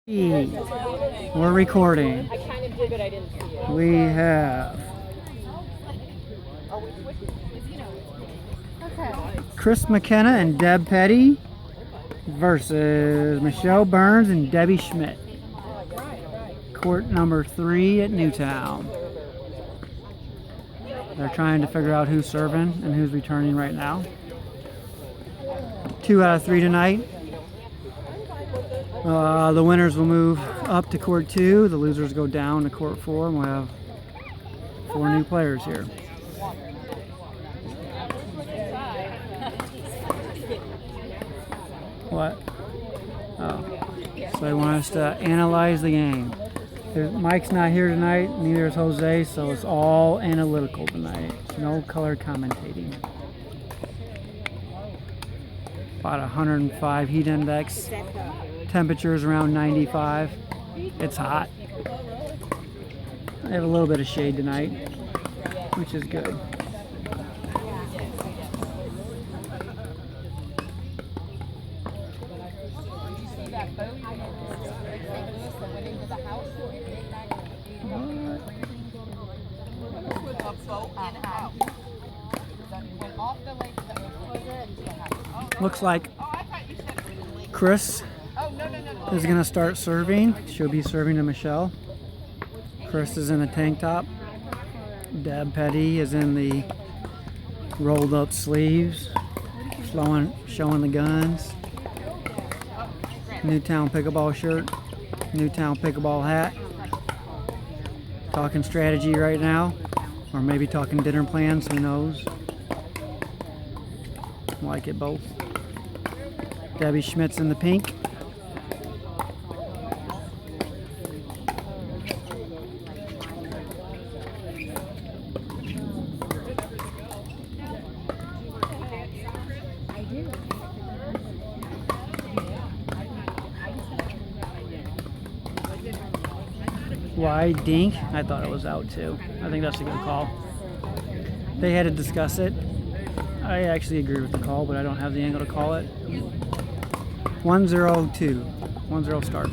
We're recording. I kind of did, but I didn't see it. We have Chris McKenna and Deb Petty versus Michelle Burns and Debbie Schmidt. Court number 3 at Newtown. They're trying to figure out who's serving and who's returning right now. 2 out of 3 tonight. The winners will move up to court 2. The losers go down to court 4, and we'll have 4 new players here. What? Oh. So they want us to analyze the game. Mike's not here tonight, neither is Jose, so it's all analytical tonight. No color commentating. About 105 heat index. Temperatures around 95. It's hot. I have a little bit of shade tonight, which is good. Looks like Cris is going to start serving. She'll be serving to Michelle. Cris is in a tank top. Deb Petty is in the rolled up sleeves, showing the guns. Newtown pickleball shirt, Newtown pickleball hat. Talking strategy right now, or maybe talking dinner plans, who knows. Like it both. Debbie Schmidt's in the pink. Wide dink. I thought it was out too. I think that's a good call. They had to discuss it. I actually agree with the call, but I don't have the angle to call it. 1-0-2. 1-0 start.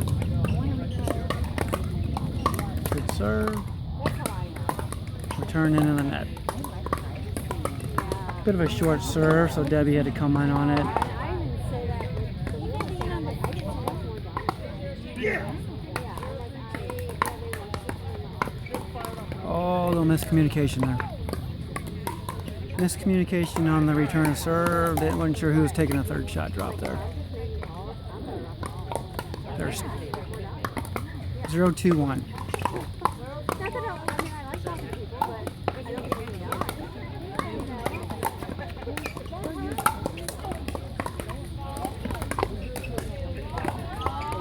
Good serve. Return into the net. Bit of a short serve, so Debbie had to come in on it. Oh, a little miscommunication there. Miscommunication on the return of serve. They wasn't sure who was taking a third shot drop there. There's 0-2-1.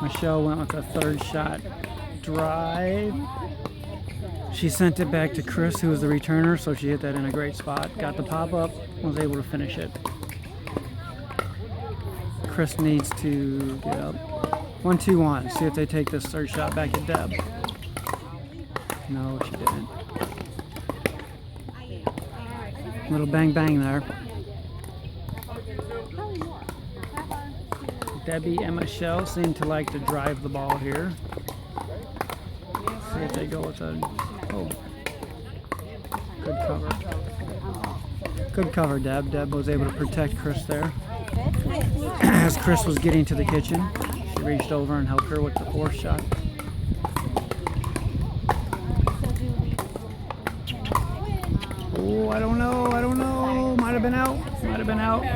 Michelle went with a third shot drive. She sent it back to Cris, who was the returner, so she hit that in a great spot. Got the pop-up, was able to finish it. Cris needs to get up. 1-2-1. See if they take this third shot back at Deb. No, she didn't. Little bang-bang there. Debbie and Michelle seem to like to drive the ball here. See if they go with a... Oh. Good cover. Good cover, Deb. Deb was able to protect Cris there. As Cris was getting to the kitchen, she reached over and helped her with the fourth shot. Oh, I don't know. Might have been out. I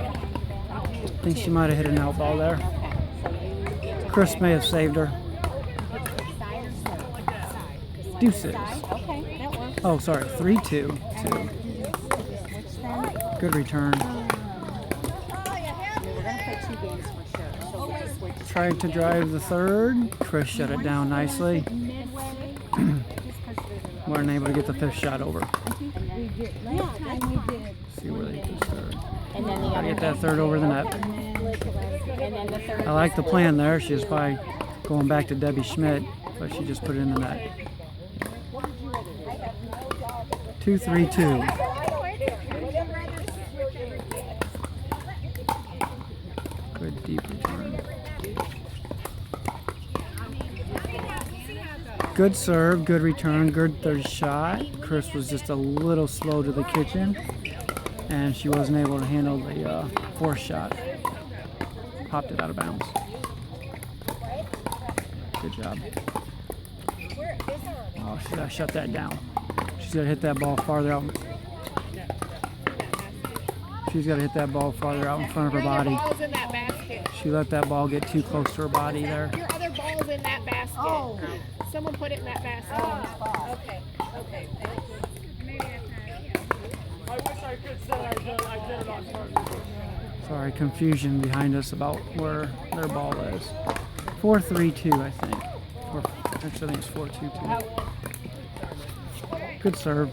think she might have hit an out ball there. Cris may have saved her. Deuces. Oh, sorry. 3-2. Good return. Tried to drive the third. Cris shut it down nicely. Weren't able to get the fifth shot over. See where they get third. Gotta get that third over the net. I like the plan there. She was probably going back to Debbie Schmidt, but she just put it in the net. 2-3-2. Good deep return. Good serve, good return, good third shot. Cris was just a little slow to the kitchen, and she wasn't able to handle the fourth shot. Popped it out of bounds. Good job. Oh, she's got to shut that down. She's got to hit that ball farther out. She's got to hit that ball farther out in front of her body. She let that ball get too close to her body there. Your other ball's in that basket. Oh. Someone put it in that basket. Okay. Okay. I wish I could say I did it on purpose. Sorry, confusion behind us about where their ball is. 4-3-2, I think. Actually, I think it's 4-2-2. Good serve.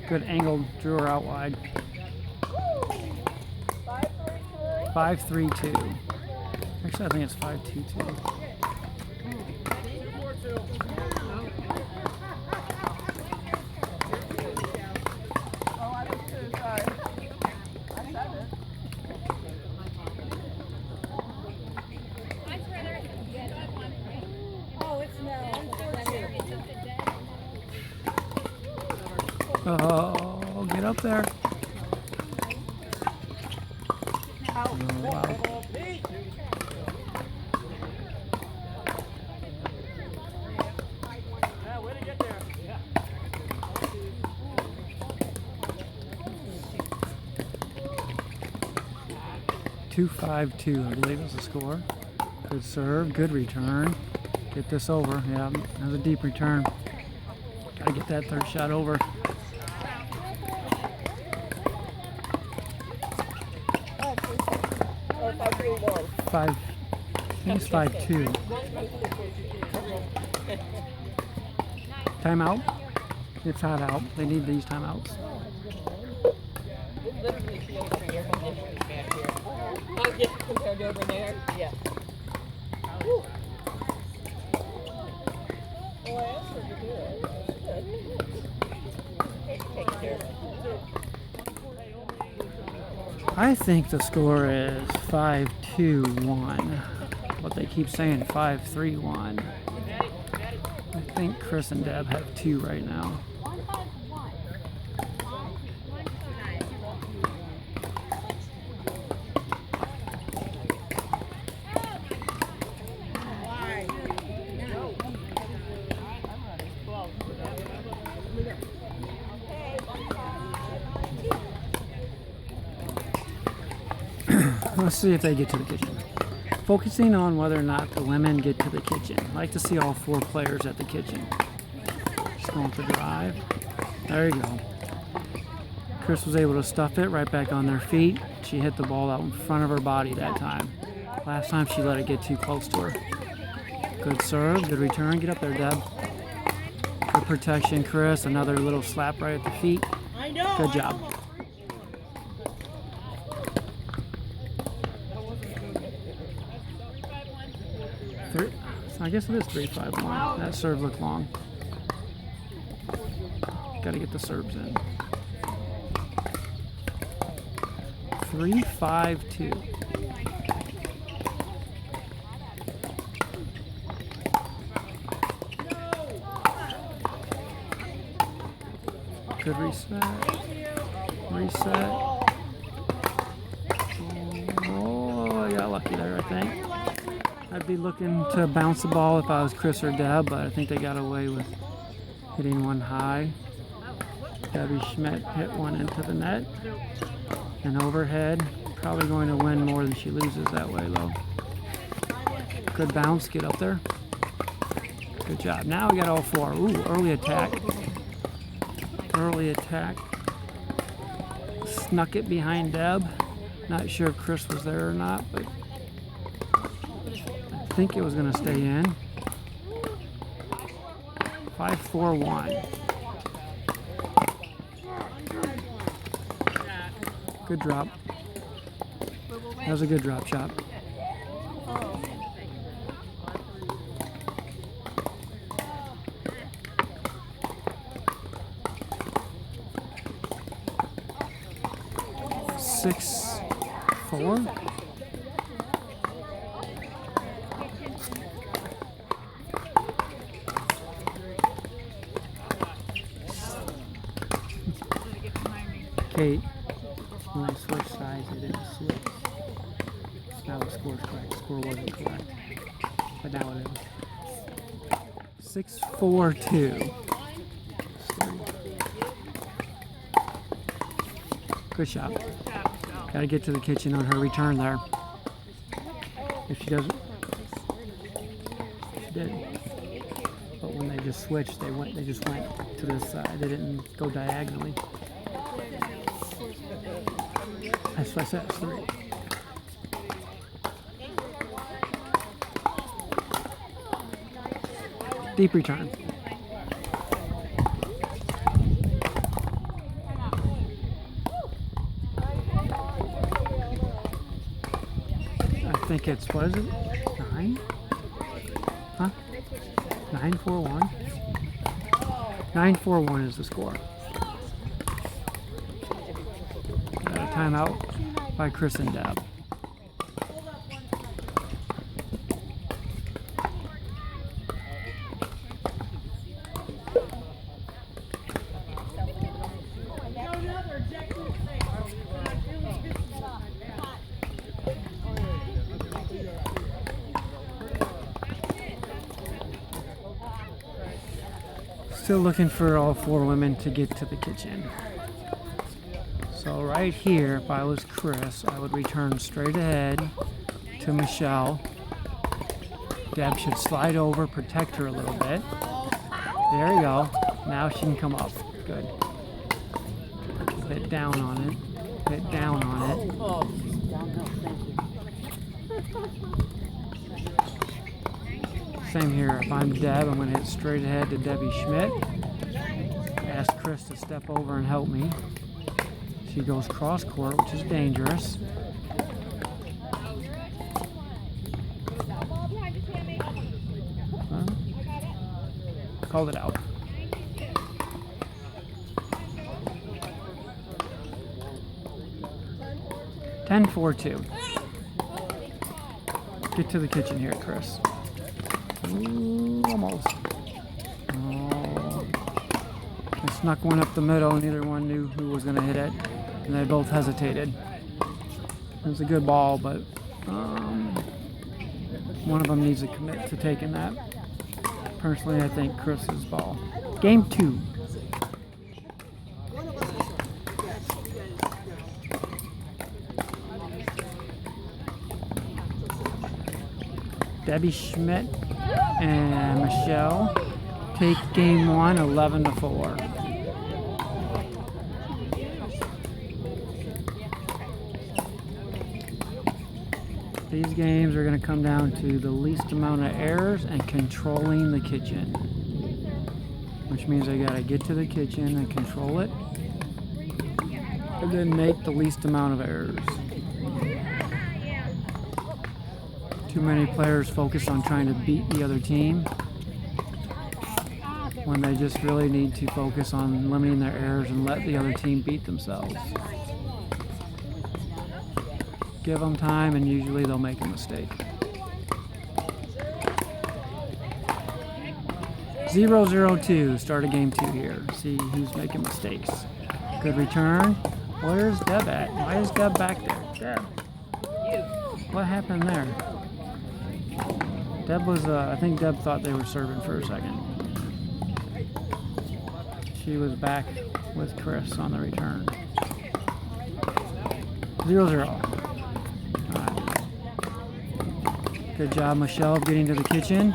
Good angle. Drew her out wide. 5-3-2. Actually, I think it's 5-2-2. Oh, get up there. Oh, wow. Way to get there. 2-5-2, I believe is the score. Good serve, good return. Get this over. Yeah, that was a deep return. Gotta get that third shot over. I think it's 5-2. Timeout. It's hot out. They need these timeouts. Literally, she has air conditioning back here. I'll get compared to over there. Yeah. Woo. Oh, I asked her to do it. Take care of it. I think the score is 5-2-1, but they keep saying 5-3-1. I think Cris and Deb have 2 right now. Let's see if they get to the kitchen. Focusing on whether or not the women get to the kitchen. I like to see all 4 players at the kitchen. Just going to drive. There you go. Cris was able to stuff it right back on their feet. She hit the ball out in front of her body that time. Last time she let it get too close to her. Good serve, good return. Get up there, Deb. Good protection, Cris. Another little slap right at the feet. Good job. I guess it is 3-5-1. That serve looked long. Got to get the serves in. 3-5-2. Good reset. Reset. Oh, I got lucky there, I think. I'd be looking to bounce the ball if I was Cris or Deb, but I think they got away with hitting one high. Debbie Schmidt hit one into the net. And overhead, probably going to win more than she loses that way, though. Good bounce, get up there. Good job. Now we got all 4. Ooh, early attack. Early attack. Snuck it behind Deb. Not sure if Cris was there or not, but I think it was going to stay in. 5-4-1. Good drop. That was a good drop shot. Six, 4. indicate when I switch sides, it didn't switch. Now the score's correct. The score wasn't correct. But now it is. 6-4-2. Good shot. Got to get to the kitchen on her return there. If she doesn't, she did. But when they just switched, they just went to this side. They didn't go diagonally. That's what I said. 3. Deep return. I think it's, what is it? 9? Huh? 9-4-1? 9-4-1 is the score. Got a timeout by Cris and Deb. Still looking for all 4 women to get to the kitchen. So right here, if I was Cris, I would return straight ahead to Michelle. Deb should slide over, protect her a little bit. There you go. Now she can come up. Good. Bit down on it. Bit down on it. Same here. If I'm Deb, I'm going to hit straight ahead to Debbie Schmidt. Ask Cris to step over and help me. She goes cross court, which is dangerous. Called it out. Ten 4-2. Get to the kitchen here, Cris. Ooh, almost. Oh. I snuck one up the middle, and neither one knew who was going to hit it, and they both hesitated. It was a good ball, but one of them needs to commit to taking that. Personally, I think Chris's ball. Game 2. Debbie Schmidt and Michelle take game 1, 11-4. These games are going to come down to the least amount of errors and controlling the kitchen, which means I got to get to the kitchen and control it, and then make the least amount of errors. Too many players focus on trying to beat the other team when they just really need to focus on limiting their errors and let the other team beat themselves. Give them time, and usually they'll make a mistake. 0-0-2, start of game 2 here. See who's making mistakes. Good return. Where's Deb at? Why is Deb back there? Deb. What happened there? Deb was, I think Deb thought they were serving for a second. She was back with Cris on the return. 0-0. Good job, Michelle, of getting to the kitchen.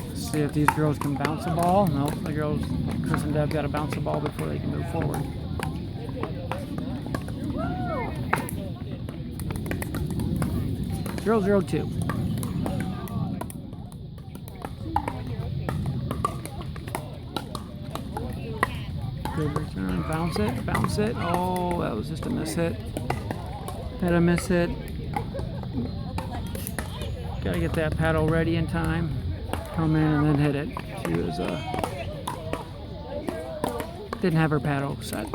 Let's see if these girls can bounce the ball. Nope, the girls, Cris and Deb, got to bounce the ball before they can move forward. Zero, 0-2. Good return. Bounce it. Bounce it. Oh, that was just a miss hit. Had a miss hit. Got to get that paddle ready in time. Come in and then hit it. She was didn't have her paddle set.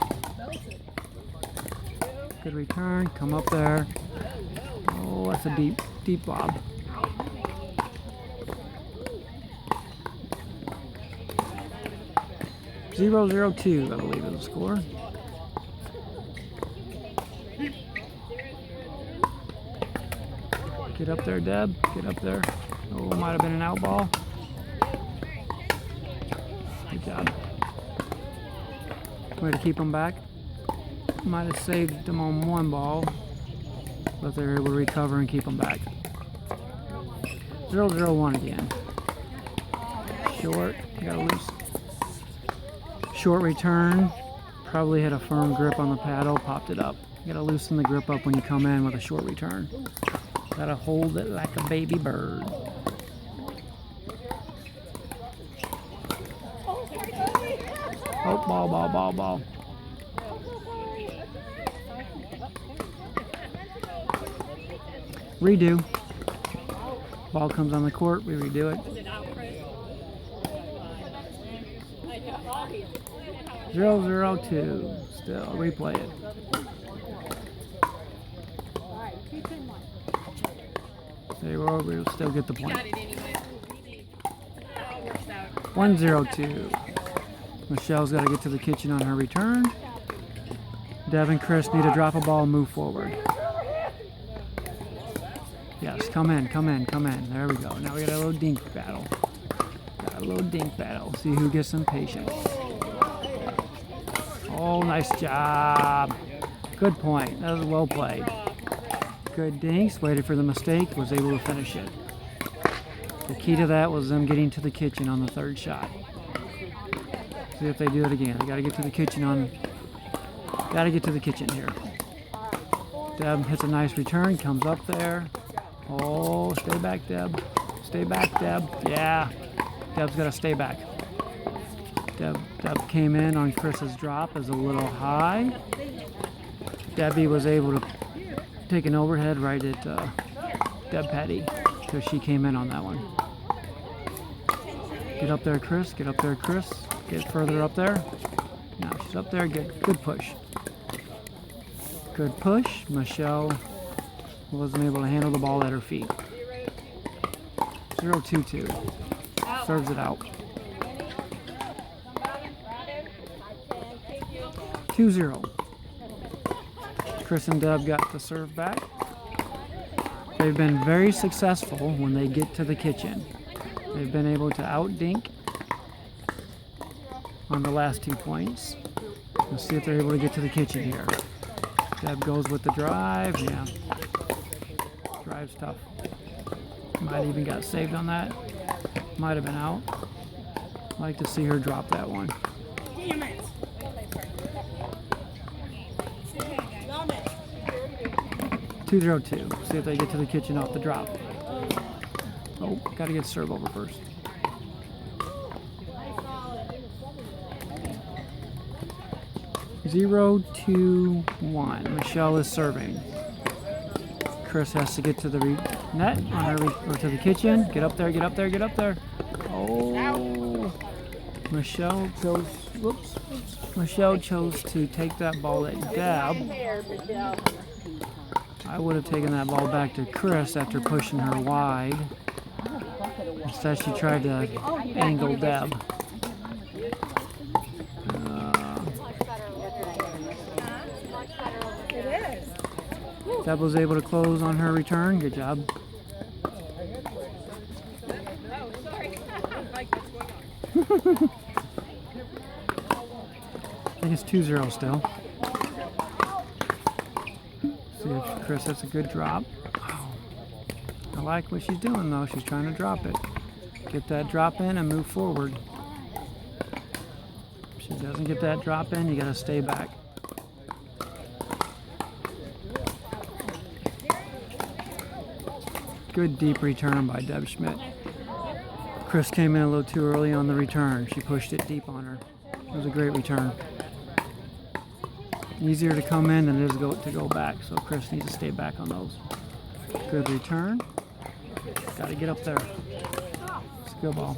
Good return. Come up there. Oh, that's a deep lob. Zero, 0-2, I believe is the score. Get up there, Deb. Get up there. Oh, might have been an out ball. Good job. Way to keep them back. Might have saved them on one ball, but they're able to recover and keep them back. 0-0-1 again. Short. Got a loose. Short return. Probably had a firm grip on the paddle. Popped it up. You gotta loosen the grip up when you come in with a short return. Gotta hold it like a baby bird. Oh, ball, ball, ball, ball. Redo. Ball comes on the court, we redo it. 0-0-2. Still, replay it. There we'll still get the point. 1-0-2. Michelle's got to get to the kitchen on her return. Dev and Cris need to drop a ball and move forward. Yes, come in, come in, come in. There we go. Now we got a little dink battle. Got a little dink battle. See who gets impatient. Oh, nice job. Good point. That was well played. Good dinks. Waited for the mistake. Was able to finish it. The key to that was them getting to the kitchen on the third shot. See if they do it again. They got to get to the kitchen on. Got to get to the kitchen here. Deb hits a nice return. Comes up there. Oh, stay back, Deb. Stay back, Deb. Yeah. Deb's got to stay back. Deb came in on Chris's drop as a little high. Debbie was able to take an overhead right at Deb Petty, so she came in on that one. Get up there, Cris. Get up there, Cris. Get further up there. Now she's up there. Good push. Good push. Michelle wasn't able to handle the ball at her feet. 0-2-2. Serves it out. 2-0. Cris and Deb got the serve back. They've been very successful when they get to the kitchen. They've been able to out-dink on the last 2 points. Let's see if they're able to get to the kitchen here. Deb goes with the drive. Yeah. Drive's tough. Might even got saved on that. Might have been out. Like to see her drop that one. 2-0-2. See if they get to the kitchen off the drop. Oh, got to get serve over first. Zero, 2-1. Michelle is serving. Cris has to get to the net on her or to the kitchen. Get up there, get up there, get up there. Oh, Michelle chose. Whoops. Michelle chose to take that ball at Deb. I would have taken that ball back to Cris after pushing her wide. Instead, she tried to angle Deb. Deb was able to close on her return. Good job. I think it's 2-0 still. See if Cris has a good drop. Oh. I like what she's doing though. She's trying to drop it. Get that drop in and move forward. If she doesn't get that drop in, you gotta stay back. Good deep return by Deb Schmidt. Cris came in a little too early on the return. She pushed it deep on her. It was a great return. Easier to come in than it is to go back, so Cris needs to stay back on those. Good return. Got to get up there. It's a good ball.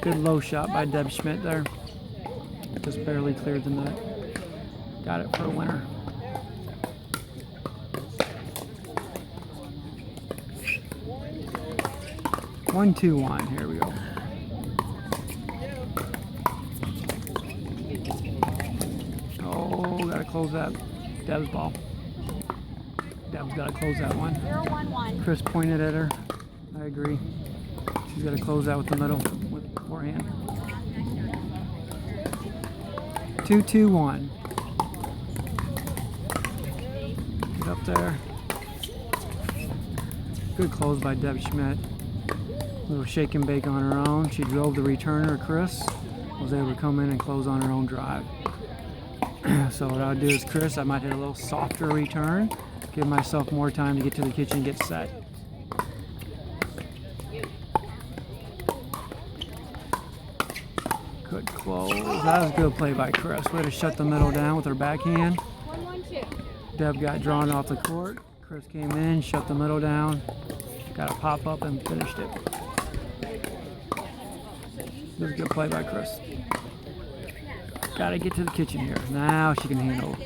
Good low shot by Deb Schmidt there. Just barely cleared the net. Got it for a winner. One, 2-1. Here we go. Oh, gotta close that. Deb's ball. Deb's got to close that one. 0-1-1. Chris pointed at her. I agree. She's got to close that with the middle, with forehand. 2-2-1. Get up there. Good close by Deb Schmidt. Little shake and bake on her own. She drove the returner, Chris. Was able to come in and close on her own drive. So what I'll do is, Chris, I might hit a little softer return. Give myself more time to get to the kitchen and get set. Good close. That was a good play by Chris. Way to shut the middle down with her backhand. 1-1-2. Deb got drawn off the court. Chris came in, shut the middle down. Got a pop up and finished it. That was a good play by Chris. Got to get to the kitchen here. Now she can handle.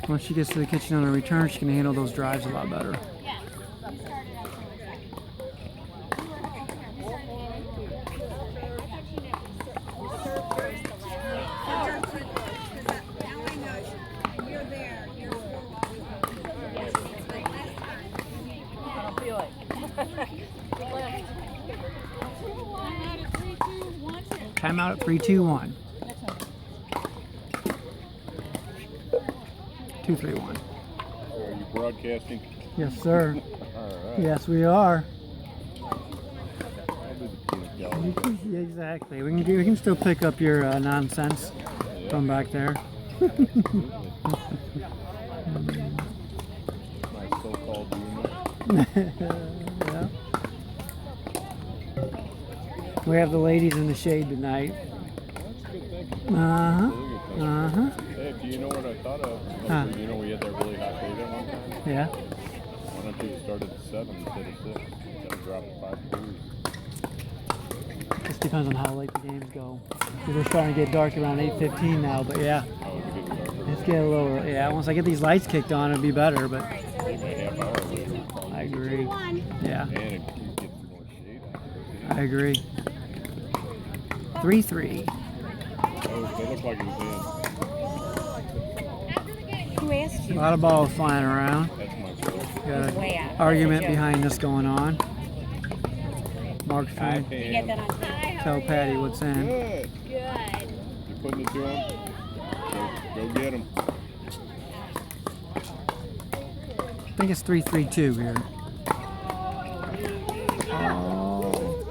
Once she gets to the kitchen on a return, she can handle those drives a lot better. I don't feel it. Timeout at 3-2-1. 2-3-1. Are you broadcasting? Yes, sir. All right. Yes, we are. I'll do the peanut gallery. Yeah, exactly. We can still pick up your nonsense from back there. My so-called humor. Yeah. We have the ladies in the shade tonight. That's good thinking. Uh-huh. Really good thinking. Uh-huh. Hey, do you know what I thought of? Huh. You know we had that really hot day that one time? Yeah. Why don't you start at 7 instead of 6? Instead of dropping 5 degrees. Just depends on how late the games go. We're starting to get dark around 8:15 now, but yeah. Oh, it's getting darker. It's getting a little, yeah, once I get these lights kicked on, it'll be better, but Maybe a half hour later. I agree. Yeah, And it gets more shade out. I agree. 3-3. Oh, they look like it was Who asked A you? lot of balls flying around. in. That's my fault. Got Way an out. argument behind this going on. Mark's I trying to You get that on time. tell Patty what's in. Good. Good. You putting it to him? Go get him. I think it's 3-3-2 here.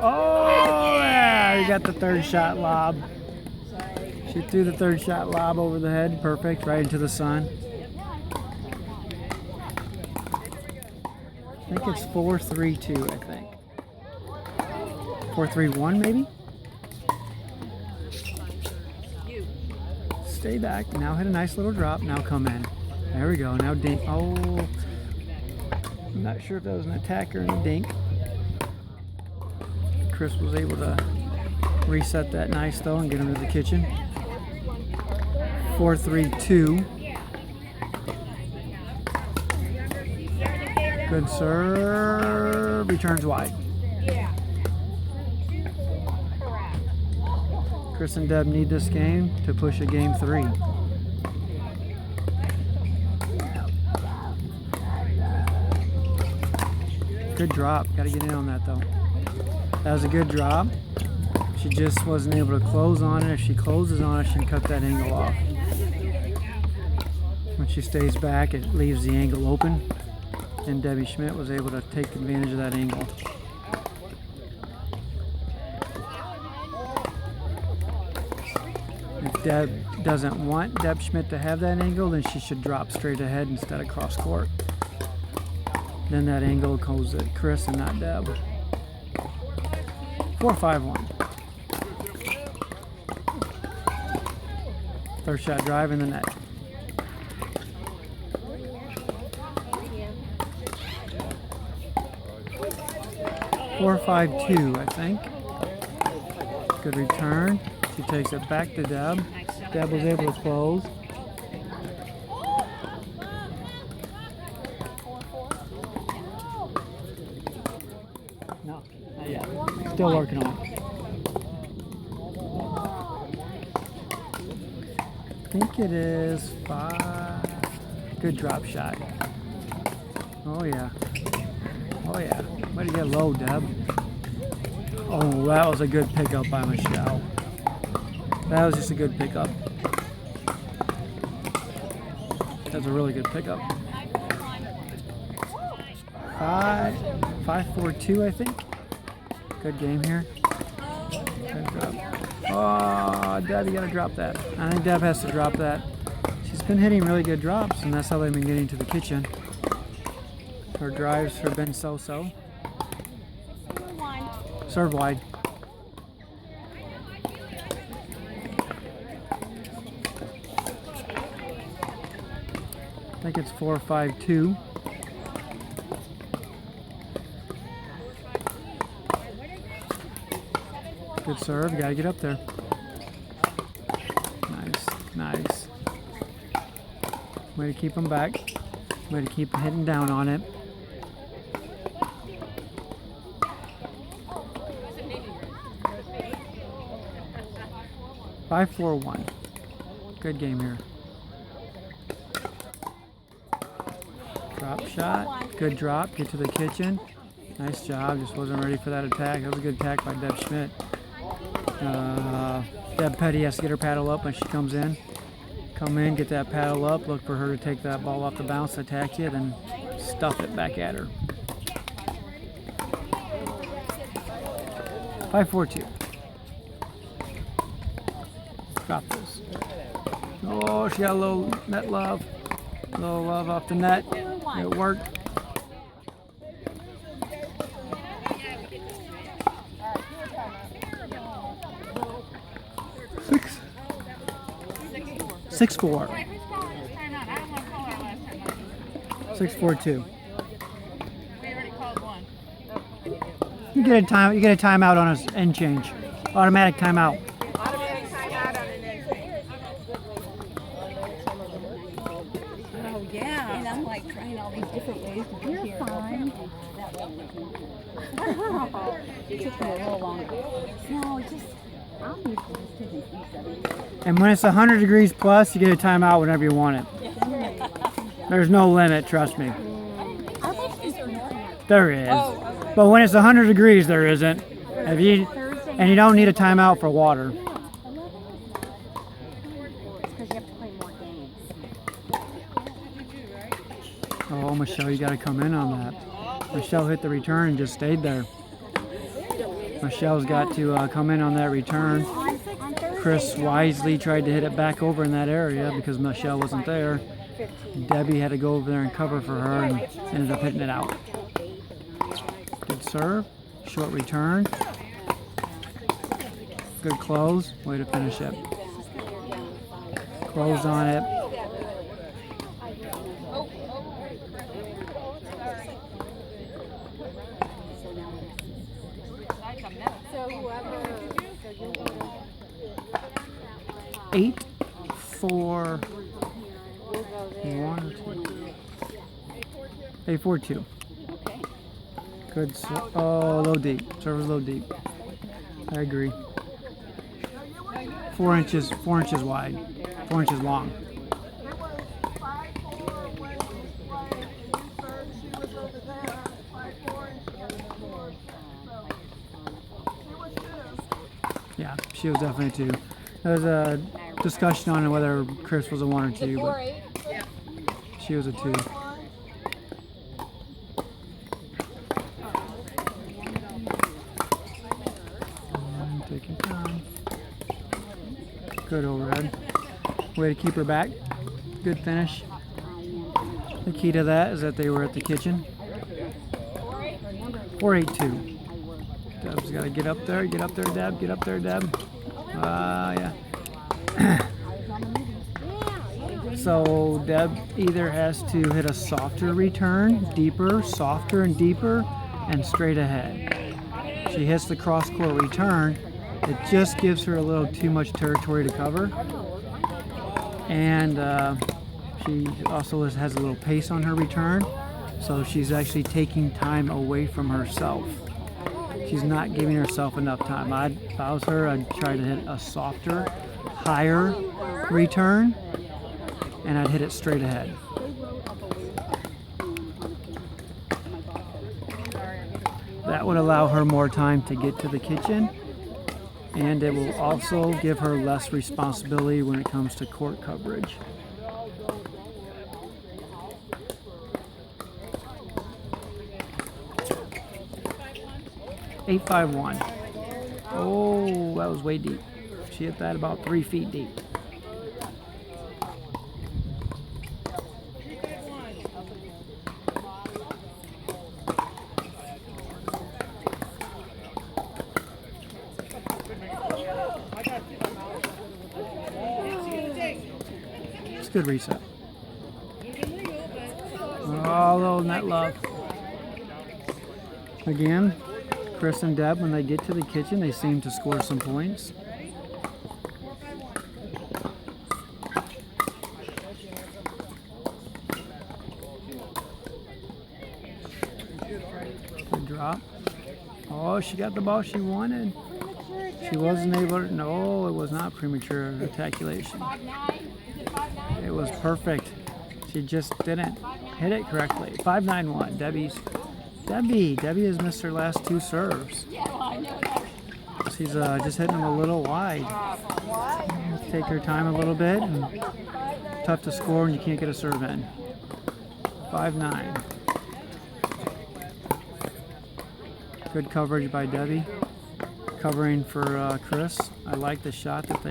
Oh, yeah, you got the third shot lob. She threw the third shot lob over the head. Perfect, right into the sun. I think it's 4-3-2, I think. 4-3-1 maybe? Stay back. Now hit a nice little drop. Now come in. There we go. Now dink. Oh, I'm not sure if that was an attack or a dink. Chris was able to reset that nice though and get him to the kitchen. 4-3-2. Good serve. Returns wide. Chris and Deb need this game to push a game 3. Good drop. Got to get in on that though. That was a good drop. She just wasn't able to close on it. If she closes on it, she can cut that angle off. When she stays back, it leaves the angle open. And Debbie Schmidt was able to take advantage of that angle. If Deb doesn't want Deb Schmidt to have that angle, then she should drop straight ahead instead of cross court. Then that angle goes at Chris and not Deb. 4-5-1. Third shot drive in the net. 4-5-2, I think. Good return. She takes it back to Deb. Deb was able to close. No, not yet. Still working on it. I think it is 5. Good drop shot. Oh yeah. Oh yeah. Way to get low, Deb. Oh, that was a good pickup by Michelle. That was just a good pickup. That's a really good pickup. 5-4-2, I think. Good game here. Good drop. Oh, Deb, you gotta drop that. I think Deb has to drop that. She's been hitting really good drops, and that's how they've been getting to the kitchen. Her drives have been so-so. Serve wide. I think it's 4-5-2. Good serve, you gotta get up there. Nice, nice. Way to keep them back. Way to keep hitting down on it. Five, 4-1. Good game here. Drop shot. Good drop. Get to the kitchen. Nice job. Just wasn't ready for that attack. That was a good attack by Deb Schmidt. Deb Petty has to get her paddle up when she comes in. Come in, get that paddle up. Look for her to take that ball off the bounce, attack you, then stuff it back at her. 5-4-2. Drop this. Oh, she got a little net love. A little love off the net. It worked. Six, 6-4. 6-4-2. You get a time. You get a timeout on an end change. Automatic timeout. Automatic timeout on an end change. Oh, yeah. And I'm like trying all these different ways to be here. Fine. It took me a little longer. No, it just, I'm used to just taking 3 And when it's 100 degrees plus, you get a timeout whenever you want it. There's no limit, trust me. There is. But when it's 100 degrees, there isn't. And you don't need a timeout for water. Because you have to play more games. Oh, Michelle, you got to come in on that. Michelle hit the return and just stayed there. Michelle's got to come in on that return. Cris wisely tried to hit it back over in that area because Michelle wasn't there. Debbie had to go over there and cover for her and ended up hitting it out. Good serve, short return. Good close, way to finish it. Close on it. So whoever, 8-4-1 or 2. 8-4-2. Good. Oh, low deep. Server's low deep. I agree. 4 inches wide. 4 inches long. Yeah, she was definitely a 2. There was a discussion on whether Cris was a 1 or 2, but she was a 2. Taking time. Good overhead. Way to keep her back. Good finish. The key to that is that they were at the kitchen. 4-8-2. Deb's got to get up there, Deb. Get up there, Deb. Yeah. So Deb either has to hit a softer return, deeper, softer and deeper, and straight ahead. She hits the cross-court return. It just gives her a little too much territory to cover. And she also has a little pace on her return. So she's actually taking time away from herself. She's not giving herself enough time. If I was her, I'd try to hit a softer, higher return, and I'd hit it straight ahead. That would allow her more time to get to the kitchen, and it will also give her less responsibility when it comes to court coverage. .851. Oh, that was way deep. She hit that about 3 feet deep. It's a good reset. Oh, little net love. Again, Cris and Deb, when they get to the kitchen, they seem to score some points. Good drop. Oh, she got the ball she wanted. She wasn't able to, no, it was not premature ejaculation. It was perfect. She just didn't hit it correctly. 591. Debbie has missed her last 2 serves. She's just hitting them a little wide. Take her time a little bit. And tough to score when you can't get a serve in. 5-9. Good coverage by Debbie. Covering for Cris. I like the shot that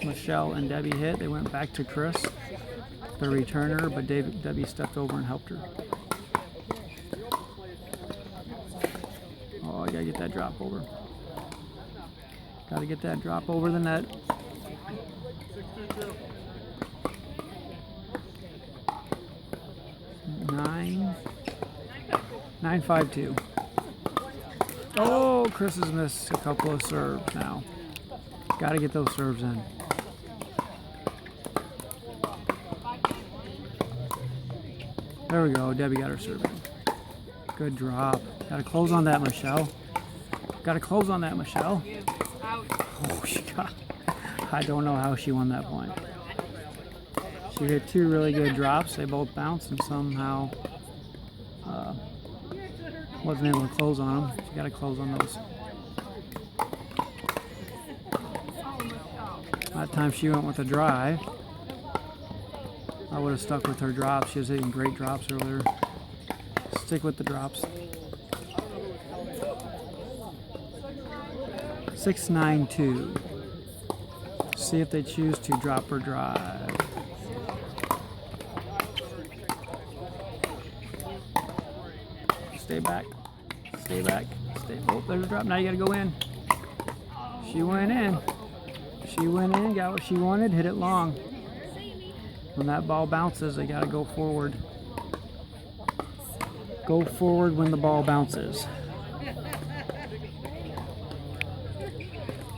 Michelle and Debbie hit. They went back to Cris, the returner, but Debbie stepped over and helped her. Oh, I gotta get that drop over. Gotta get that drop over the net. Nine. 9-5-2. Oh, Cris has missed a couple of serves now. Gotta get those serves in. There we go. Debbie got her serve in. Good drop. Gotta close on that, Michelle. Gotta close on that, Michelle. Oh, she got. I don't know how she won that point. She hit 2 really good drops. They both bounced and somehow wasn't able to close on them. She gotta close on those. That time she went with a drive. I would have stuck with her drops. She was hitting great drops earlier. Stick with the drops. 6-9-2. See if they choose to drop or drive. Stay back. Stay back. Stay. Oh, there's a drop. Now you gotta go in. She went in. She went in, got what she wanted, hit it long. When that ball bounces, they gotta go forward. Go forward when the ball bounces.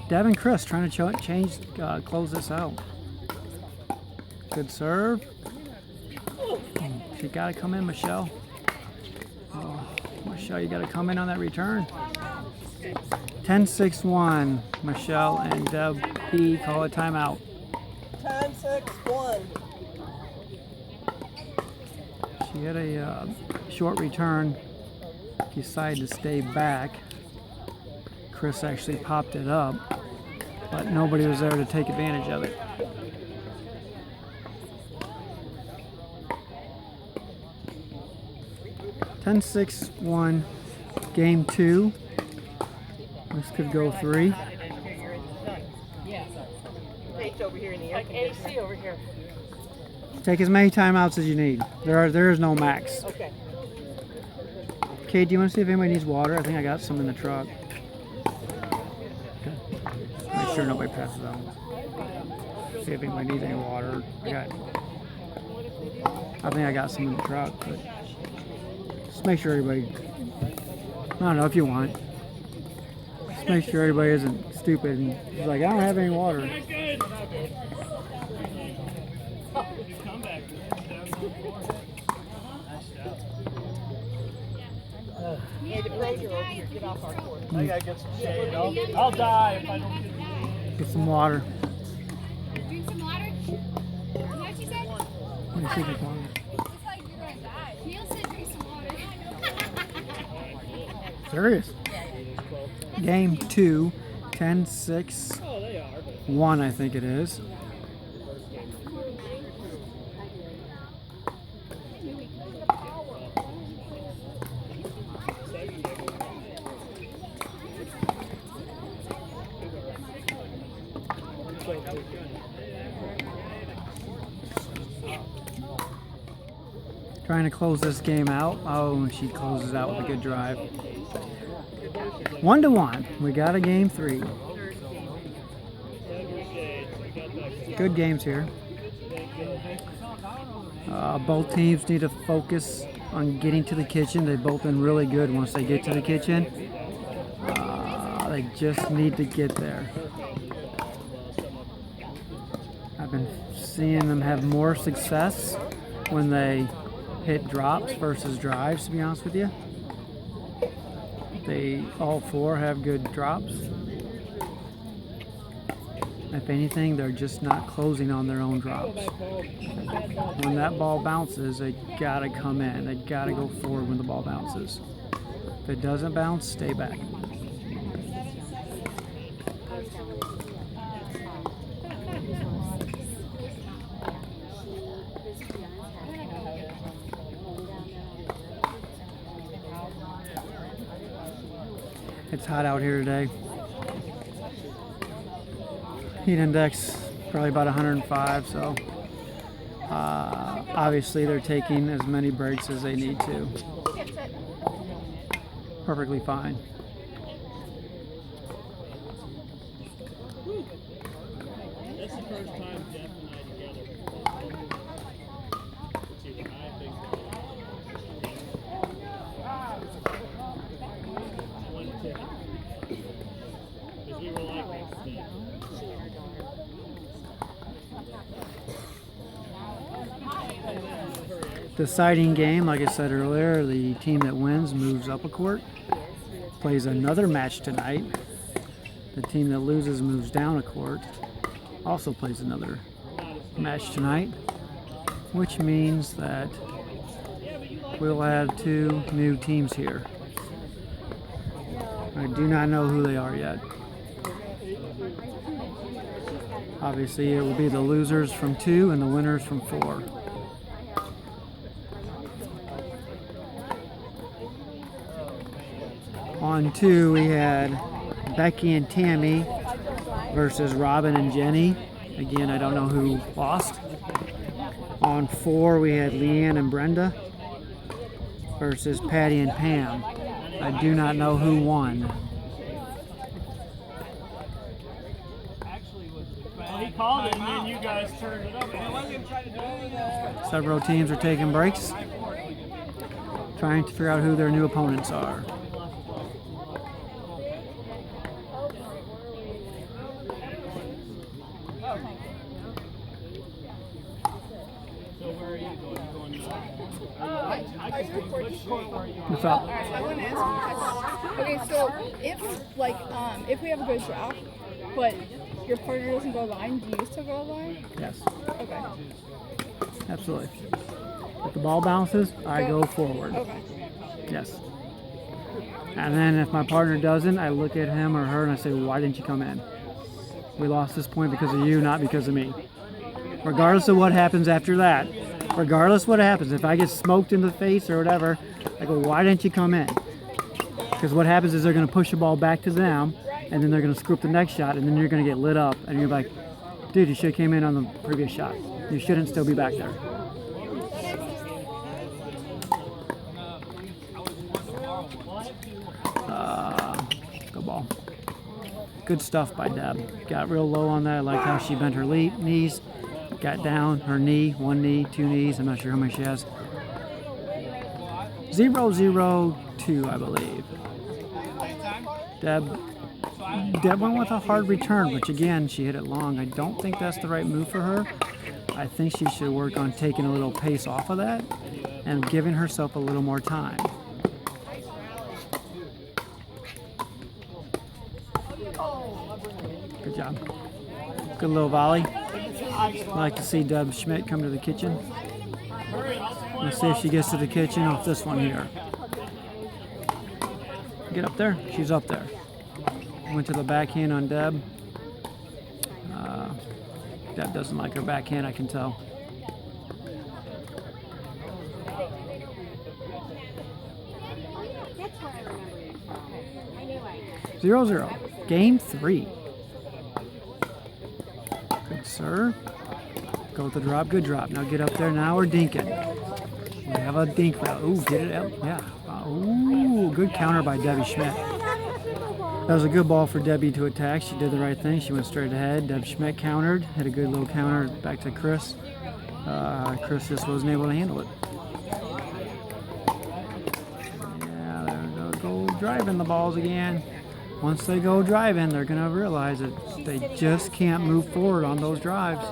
Dev and Cris trying to close this out. Good serve. She gotta come in, Michelle. Oh, Michelle, you gotta come in on that return. 10-6-1. Michelle and Deb B call a timeout. 10-6-1. She had a short return. Decided to stay back. Cris actually popped it up, but nobody was there to take advantage of it. (10-6-1). Game 2. This could go 3. It's over here in the air conditioner. AC over here. Take as many timeouts as you need. There is no max. Okay. Kate, do you want to see if anybody needs water? I think I got some in the truck. Okay. Make sure nobody passes out. See if anybody needs any water. I think I got some in the truck, but just make sure everybody. I don't know if you want. Just make sure everybody isn't stupid and is like, I don't have any water. Hey, the pros are over here. Get off our court. I gotta get some shade. I'll die if I don't get Get some water. Drink some water? You know what she said? Let me see if I can. It's like you're gonna die. Neil said drink some water. Serious? Game 2, 10-6, 1 I think it is. Trying to close this game out. Oh, and she closes out with a good drive. 1-1. We got a game 3. Good games here. Both teams need to focus on getting to the kitchen. They've both been really good once they get to the kitchen. They just need to get there. I've been seeing them have more success when they hit drops versus drives, to be honest with you. They all 4 have good drops. If anything, they're just not closing on their own drops. When that ball bounces, they gotta come in. They gotta go forward when the ball bounces. If it doesn't bounce, stay back. It's hot out here today. Heat index probably about 105, so obviously they're taking as many breaks as they need to. Perfectly fine. That's the first time Jeff and I together. See, when I think because we were like this. Deciding game, like I said earlier, the team that wins moves up a court, plays another match tonight. The team that loses moves down a court, also plays another match tonight, which means that we'll have 2 new teams here. I do not know who they are yet. Obviously, it will be the losers from 2 and the winners from 4. On 2, we had Becky and Tammy versus Robin and Jenny. Again, I don't know who lost. On 4, we had Leanne and Brenda versus Patty and Pam. I do not know who won. He called it, and then you guys turned it up. Several teams are taking breaks, trying to figure out who their new opponents are. What's up? I want to ask you. Okay, so if we have a good drop, but your partner doesn't go line, do you still go line? Yes, Okay. absolutely. If the ball bounces, I go forward. Okay. Yes. And then if my partner doesn't, I look at him or her and I say, why didn't you come in? We lost this point because of you, not because of me. Regardless of what happens after that. Regardless what happens, if I get smoked in the face or whatever, I go, why didn't you come in? Because what happens is they're going to push the ball back to them, and then they're going to screw up the next shot, and then you're going to get lit up, and you're like, dude, you should have came in on the previous shot. You shouldn't still be back there. Go ball. Good stuff by Deb. Got real low on that. I liked how she bent her knees. Got down, her knee, 1 knee, 2 knees. I'm not sure how many she has. 0-0-2, I believe. Deb went with a hard return, which again, she hit it long. I don't think that's the right move for her. I think she should work on taking a little pace off of that and giving herself a little more time. Good job. Good little volley. I like to see Deb Schmidt come to the kitchen. Let's see if she gets to the kitchen off this one here. Get up there. She's up there. Went to the backhand on Deb. Deb doesn't like her backhand, I can tell. 0-0. Game 3. Good serve. Go with the drop. Good drop. Now get up there. Now we're dinking. We have a dink route. Ooh, get it out. Yeah. Ooh, good counter by Debbie Schmidt. That was a good ball for Debbie to attack. She did the right thing. She went straight ahead. Deb Schmidt countered. Had a good little counter back to Cris. Cris just wasn't able to handle it. Yeah, they'll go driving the balls again. Once they go driving, they're going to realize that they just can't move forward on those drives.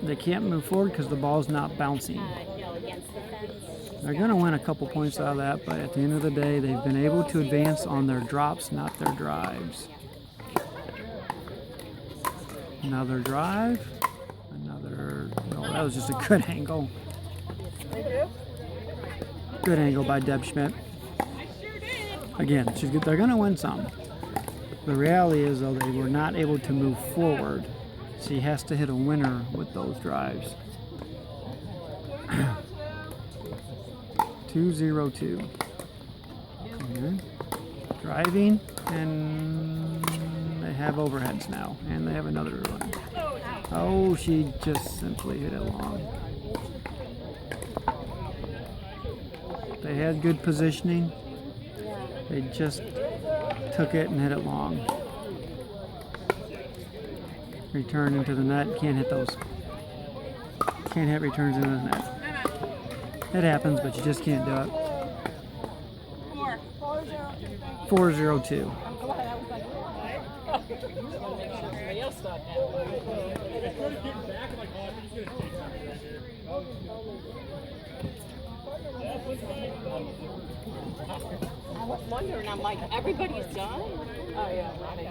They can't move forward because the ball's not bouncing. They're going to win a couple points out of that, but at the end of the day, they've been able to advance on their drops, not their drives. Another drive. Another... Oh, that was just a good angle. Good angle by Deb Schmidt. Again, they're going to win some. The reality is, though, they were not able to move forward. She has to hit a winner with those drives. 2-0-2. Okay. Driving, and they have overheads now, and they have another one. Oh, she just simply hit it long. They had good positioning. They just took it and hit it long. Return into the net. Can't hit those. Can't hit returns into the net. It happens, but you just can't do it. 4-0-2. I was wondering, I'm like, everybody's done? Oh, yeah, running.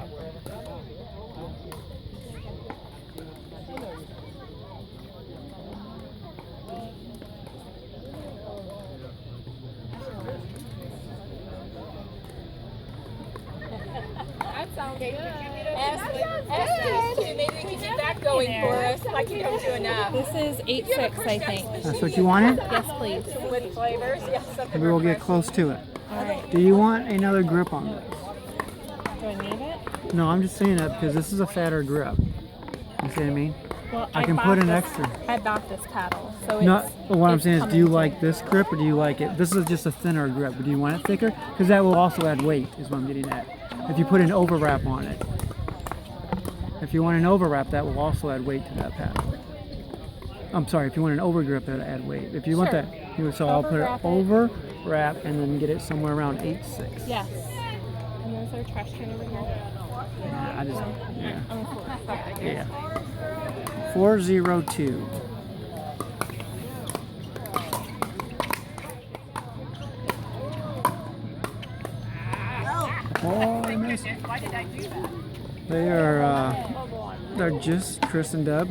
That sounds good. Maybe we can get that going for us. Like you don't do enough. This is 8-6, I think. That's what you wanted? Yes, please. With flavors, yes. Maybe we'll get close to it. All right. Do you want another grip on this? Do I need it? No, I'm just saying that because this is a fatter grip. You see what I mean? Well, I can put an this, extra. I bought this paddle, so No, it's. what I'm it's saying is, do you coming like this grip or do you like it? This is just a thinner grip, but do you want it thicker? Because that will also add weight, is what I'm getting at. If you put an overwrap on it. If you want an overwrap, that will also add weight to that paddle. I'm sorry, if you want an overgrip, that'll add weight. If you want Sure. that, so I'll put it overwrap and then get it somewhere around 8-6. Yes. And there's our trash can over here. Yeah, I just, yeah. On the floor. Okay. Yeah. 4-0-2. Oh, I missed. Why did I do that? They are, they're just, Cris and Deb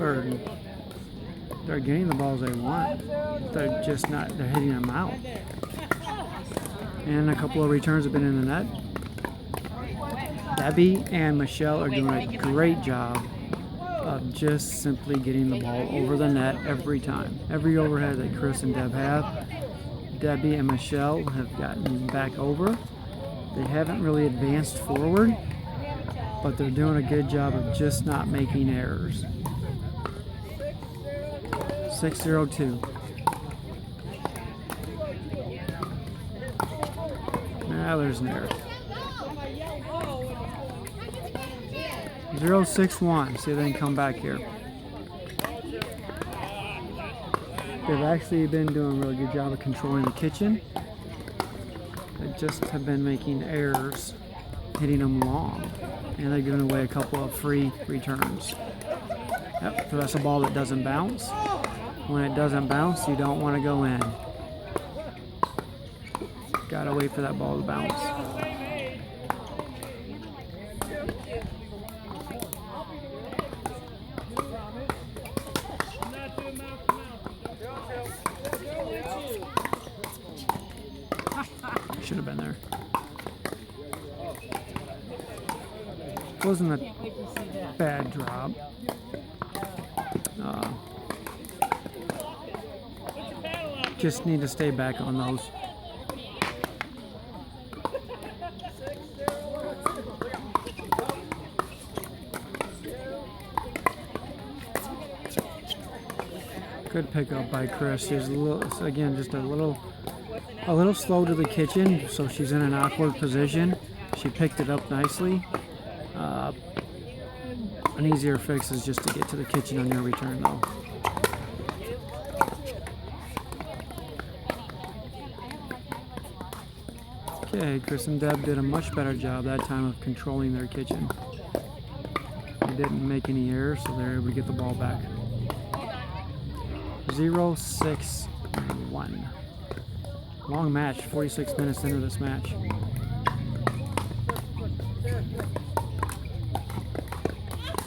they're getting the balls they want. They're just not, they're hitting them out. And a couple of returns have been in the net. Debbie and Michelle are doing a great job of just simply getting the ball over the net every time. Every overhead that Cris and Deb have, Debbie and Michelle have gotten back over. They haven't really advanced forward, but they're doing a good job of just not making errors. 6-0-2. Now there's an error. 0-6-1. See if they can come back here. They've actually been doing a really good job of controlling the kitchen. They just have been making errors, hitting them long, and they're giving away a couple of free returns. Yep, so that's a ball that doesn't bounce. When it doesn't bounce, you don't want to go in. Gotta wait for that ball to bounce. Should have been there. Wasn't a bad drop. Just need to stay back on those. Good pickup by Cris. She's a little, again, just a little slow to the kitchen, so she's in an awkward position. She picked it up nicely. An easier fix is just to get to the kitchen on your return, though. Okay, Cris and Deb did a much better job that time of controlling their kitchen. They didn't make any errors, so they're able to get the ball back. 0-6-1. Long match, 46 minutes into this match.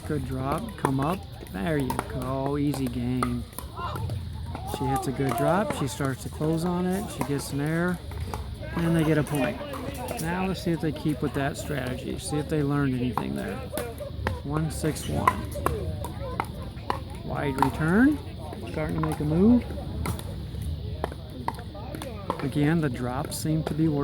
Good drop, come up. There you go, easy game. She hits a good drop, she starts to close on it, she gets an error, and they get a point. Now let's see if they keep with that strategy, see if they learned anything there. 1-6-1. Wide return, starting to make a move. Again, the drops seem to be working.